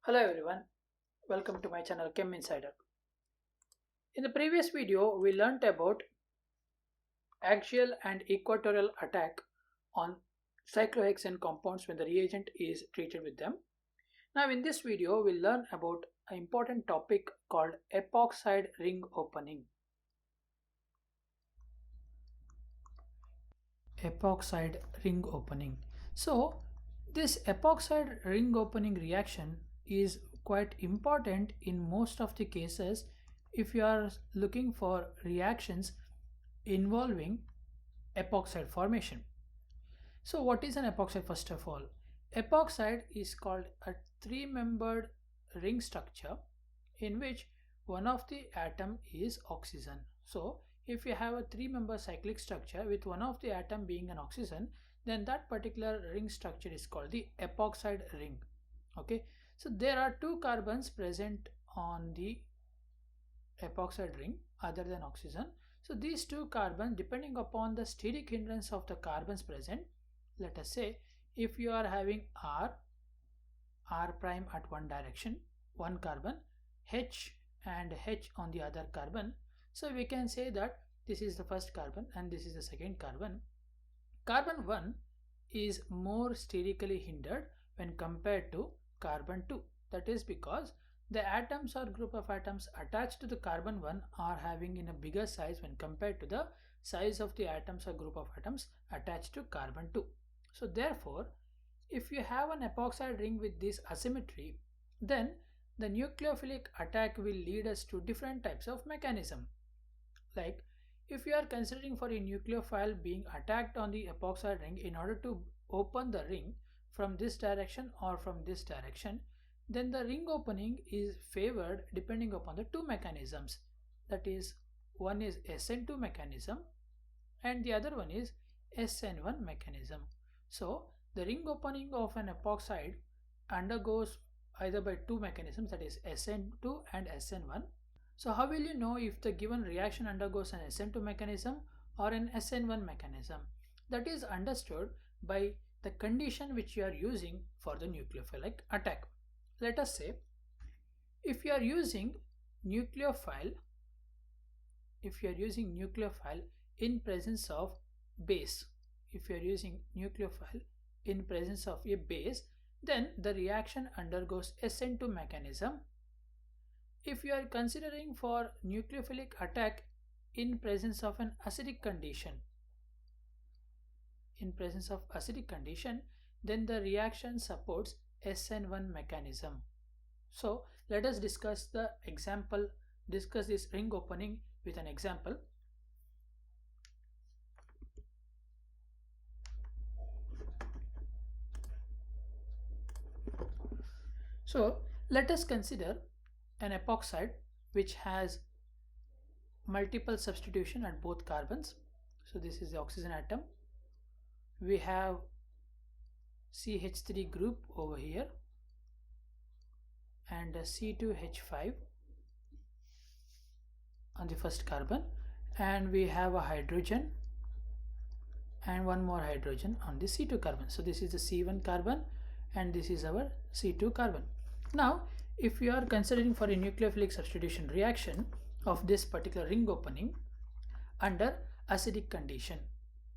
Hello everyone, welcome to my channel Chem Insider. In the previous video, we learnt about axial and equatorial attack on cyclohexane compounds when the reagent is treated with them. Now in this video, we'll learn about an important topic called epoxide ring opening. Epoxide ring opening. So this epoxide ring opening reaction is quite important in most of the cases if you are looking for reactions involving epoxide formation. So what is an epoxide first of all? Epoxide is called a three-membered ring structure in which one of the atom is oxygen. So if you have a three-member cyclic structure with one of the atom being an oxygen, then that particular ring structure is called the epoxide ring. Okay, so there are two carbons present on the epoxide ring other than oxygen. So these two carbons, depending upon the steric hindrance of the carbons present, let us say if you are having R prime at one direction, one carbon, H and H on the other carbon. So we can say that this is the first carbon and this is the second carbon. Carbon 1 is more sterically hindered when compared to carbon 2. That is because the atoms or group of atoms attached to the carbon 1 are having in a bigger size when compared to the size of the atoms or group of atoms attached to carbon 2. So therefore, if you have an epoxide ring with this asymmetry, then the nucleophilic attack will lead us to different types of mechanism. Like if you are considering for a nucleophile being attacked on the epoxide ring in order to open the ring from this direction or from this direction, then the ring opening is favored depending upon the two mechanisms. That is, one is SN2 mechanism and the other one is SN1 mechanism. So the ring opening of an epoxide undergoes either by two mechanisms, that is SN2 and SN1. So how will you know if the given reaction undergoes an SN2 mechanism or an SN1 mechanism? That is understood by the condition which you are using for the nucleophilic attack. Let us say if you are using nucleophile, in presence of base, if you are using nucleophile in presence of a base, then the reaction undergoes SN2 mechanism. If you are considering for nucleophilic attack in presence of an acidic condition, then the reaction supports SN1 mechanism. So let us discuss this ring opening with an example. So let us consider an epoxide which has multiple substitution at both carbons. So this is the oxygen atom. We have CH3 group over here and C2H5 on the first carbon, and we have a hydrogen and one more hydrogen on the C2 carbon. So this is the C1 carbon and this is our C2 carbon. Now if you are considering for a nucleophilic substitution reaction of this particular ring opening under acidic condition,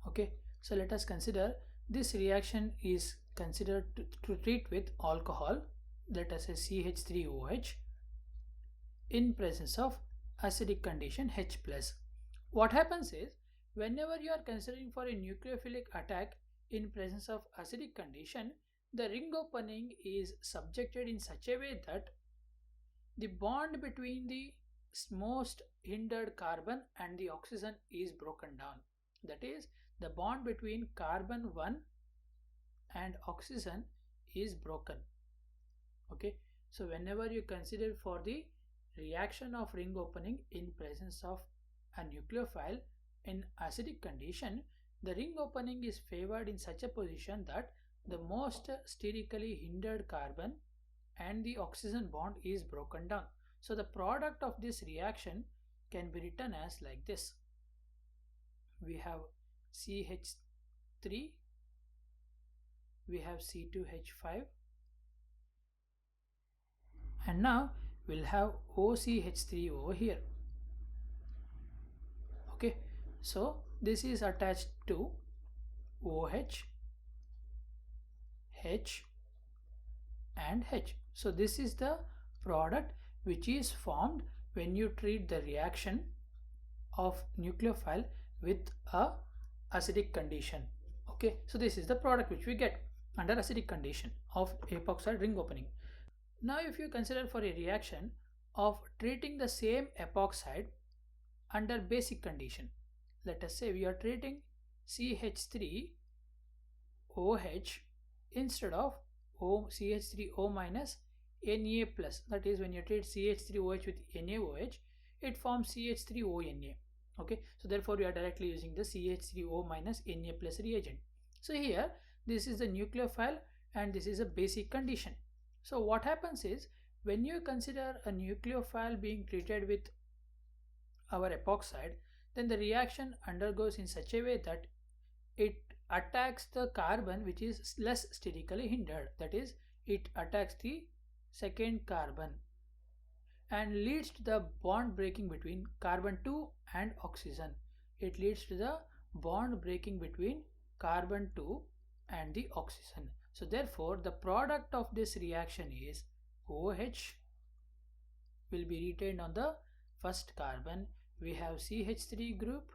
okay, so let us consider this reaction is considered to treat with alcohol, let us say CH3OH in presence of acidic condition H+. What happens is, whenever you are considering for a nucleophilic attack in presence of acidic condition, the ring opening is subjected in such a way that the bond between the most hindered carbon and the oxygen is broken down. That is, the bond between carbon 1 and oxygen is broken. Okay, so whenever you consider for the reaction of ring opening in presence of a nucleophile in acidic condition, the ring opening is favored in such a position that the most sterically hindered carbon and the oxygen bond is broken down. So the product of this reaction can be written as like this. We have CH3, we have C2H5, and now we'll have OCH3 over here. Okay, so this is attached to OH, H and H. So this is the product which is formed when you treat the reaction of nucleophile with a acidic condition. Okay, so this is the product which we get under acidic condition of epoxide ring opening. Now if you consider for a reaction of treating the same epoxide under basic condition, let us say we are treating CH3OH instead of CH3O minus Na plus, that is when you treat CH3OH with NaOH, it forms CH3ONa. Okay, so therefore we are directly using the CH3O minus Na plus reagent. So here this is the nucleophile and this is a basic condition. So what happens is, when you consider a nucleophile being treated with our epoxide, then the reaction undergoes in such a way that it attacks the carbon which is less sterically hindered, that is it attacks the second carbon and leads to the bond breaking between carbon 2 and oxygen. It leads to the bond breaking between carbon 2 and the oxygen. So therefore the product of this reaction is OH will be retained on the first carbon. We have CH3 group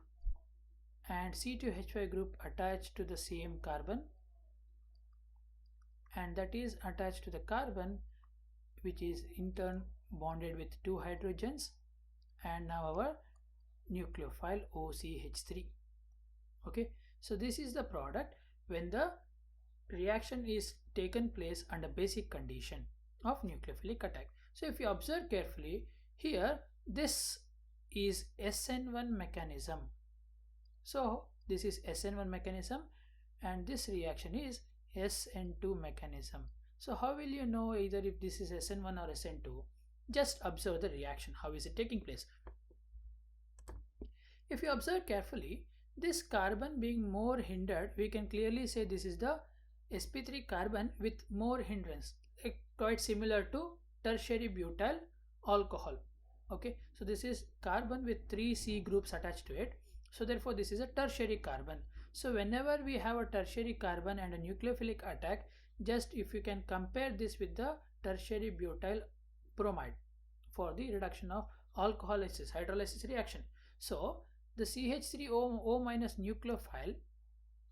and C2H5 group attached to the same carbon, and that is attached to the carbon which is in turn bonded with two hydrogens, and now our nucleophile OCH3. Okay, so this is the product when the reaction is taken place under basic condition of nucleophilic attack. So if you observe carefully here, this is SN1 mechanism. So this is SN1 mechanism and this reaction is SN2 mechanism. So how will you know either if this is SN1 or SN2? Just observe the reaction. How is it taking place? If you observe carefully, this carbon being more hindered, we can clearly say this is the sp3 carbon with more hindrance, quite similar to tertiary butyl alcohol. Okay, so this is carbon with 3 C groups attached to it. So therefore this is a tertiary carbon. So whenever we have a tertiary carbon and a nucleophilic attack, just if you can compare this with the tertiary butyl bromide for the reduction of alcoholysis, hydrolysis reaction. So the CH3O minus nucleophile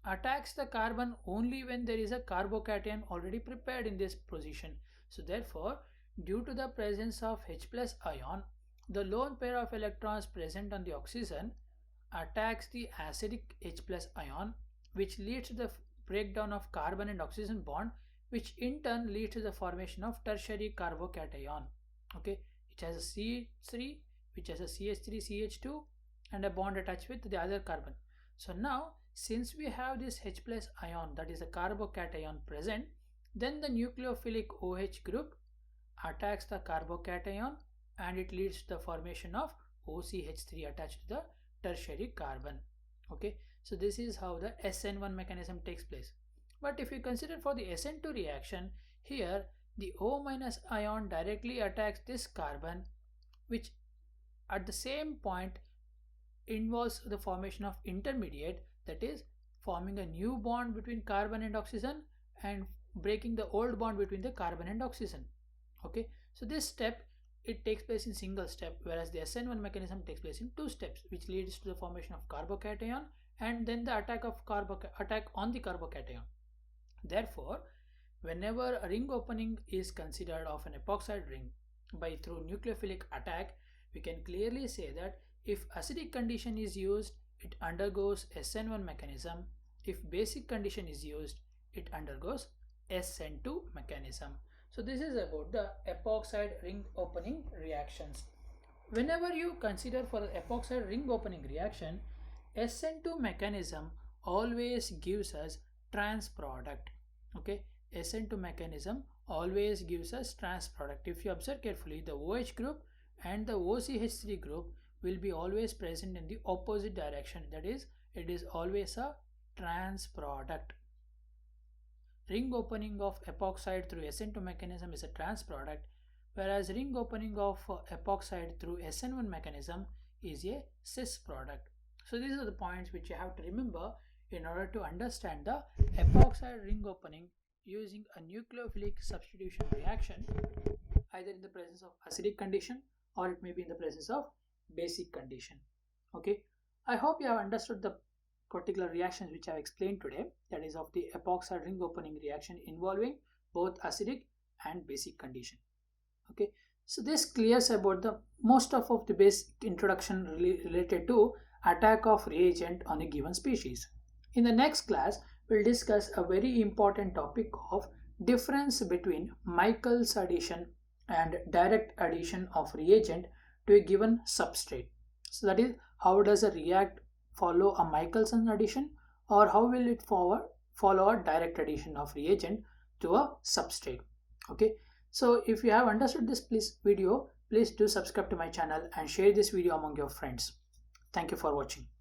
attacks the carbon only when there is a carbocation already prepared in this position. So therefore, due to the presence of H plus ion, the lone pair of electrons present on the oxygen attacks the acidic H plus ion, which leads to the breakdown of carbon and oxygen bond, which in turn leads to the formation of tertiary carbocation. Okay, it has a C3, which has a CH3CH2 and a bond attached with the other carbon. So now since we have this H plus ion, that is a carbocation present, then the nucleophilic OH group attacks the carbocation and it leads to the formation of OCH3 attached to the tertiary carbon. Okay, so this is how the SN1 mechanism takes place. But if you consider for the SN2 reaction, here the O minus ion directly attacks this carbon, which at the same point involves the formation of intermediate, that is forming a new bond between carbon and oxygen and breaking the old bond between the carbon and oxygen. Okay, so this step it takes place in single step, whereas the SN1 mechanism takes place in two steps, which leads to the formation of carbocation and then the attack on the carbocation. Therefore, whenever a ring opening is considered of an epoxide ring by through nucleophilic attack, we can clearly say that if acidic condition is used, it undergoes SN1 mechanism. If basic condition is used, it undergoes SN2 mechanism. So this is about the epoxide ring opening reactions. Whenever you consider for the epoxide ring opening reaction, SN2 mechanism always gives us trans product. Okay, SN2 mechanism always gives us trans product. If you observe carefully, the OH group and the OCH3 group will be always present in the opposite direction, that is it is always a trans product. Ring opening of epoxide through SN2 mechanism is a trans product. whereas ring opening of epoxide through SN1 mechanism is a cis product. So these are the points which you have to remember in order to understand the epoxide ring opening using a nucleophilic substitution reaction, either in the presence of acidic condition or it may be in the presence of basic condition. Okay, I hope you have understood the particular reactions which I have explained today, that is of the epoxide ring opening reaction involving both acidic and basic condition. Okay, so this clears about the most of the basic introduction related to attack of reagent on a given species. In the next class, we'll discuss a very important topic of difference between Michaelis addition and direct addition of reagent to a given substrate. So that is, how does a react follow a Michelson addition, or how will it follow a direct addition of reagent to a substrate. Okay, so if you have understood this video, please do subscribe to my channel and share this video among your friends. Thank you for watching.